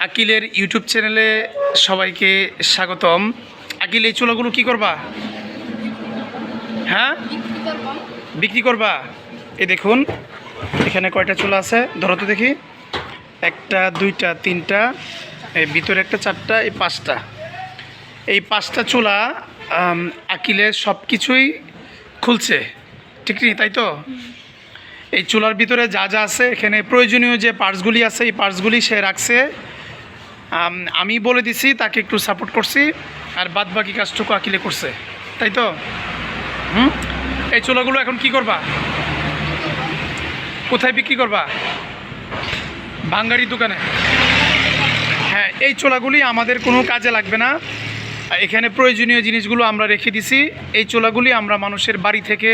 আকিলের YouTube চ্যানেলে সবাইকে স্বাগতম। আকিল, এই চুলাগুলো কি করবা? হ্যাঁ, বিক্রি করবা? এই দেখুন এখানে কয়টা চুলা আছে, ধরো তো দেখি। একটা, দুইটা, তিনটা, এই ভিতরে একটা, চারটা, এই পাঁচটা। এই পাঁচটা চুলা আকিলের সব কিছুই খুলছে, ঠিক নেই তাই তো? এই চুলার ভিতরে যা যা আছে, এখানে প্রয়োজনীয় যে পার্টসগুলি আছে এই পার্টসগুলি সে রাখছে। আমি বলে দিছি, তাকে একটু সাপোর্ট করছি, আর বাদ বাকি কাজটুকু আকিলে করছে, তাই তো? এই চুলাগুলো এখন কি করবা? কোথায় বিক্রি করবা? ভাঙ্গারির দোকানে? হ্যাঁ, এই চুলাগুলি আমাদের কোনো কাজে লাগবে না। এখানে প্রয়োজনীয় জিনিসগুলো আমরা রেখে দিছি। এই চুলাগুলি আমরা মানুষের বাড়ি থেকে,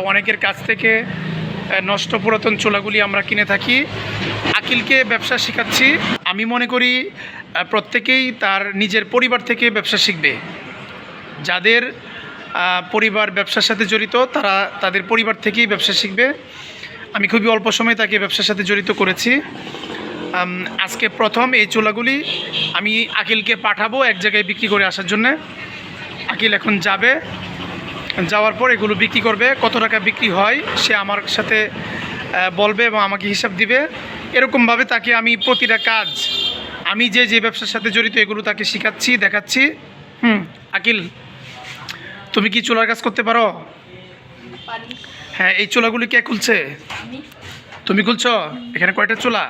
অনেকের কাছ থেকে নষ্ট পুরাতন চুলাগুলি আমরা কিনে থাকি। আকিলকে ব্যবসা শেখাচ্ছি। আমি মনে করি প্রত্যেকেই তার নিজের পরিবার থেকে ব্যবসা শিখবে। যাদের পরিবার ব্যবসার সাথে জড়িত তারা তাদের পরিবার থেকেই ব্যবসা শিখবে। আমি খুবই অল্প সময়ে তাকে ব্যবসার সাথে জড়িত করেছি। আজকে প্রথম এই চুলাগুলি আমি আকিলকে পাঠাবো এক জায়গায় বিক্রি করে আসার জন্যে। আকিল এখন যাবে, যাওয়ার পর এগুলো বিক্রি করবে। কত টাকা বিক্রি হয় সে আমার সাথে বলবে এবং আমাকে হিসাব দিবে। এরকমভাবে তাকে আমি প্রতিটা কাজ, আমি যে ব্যবসার সাথে জড়িত এগুলো তাকে শেখাচ্ছি, দেখাচ্ছি। আকিল, তুমি কি চুলার কাজ করতে পারো? হ্যাঁ, এই চুলাগুলি কে খুলছে? তুমি খুলছো? এখানে কয়টা চুলা?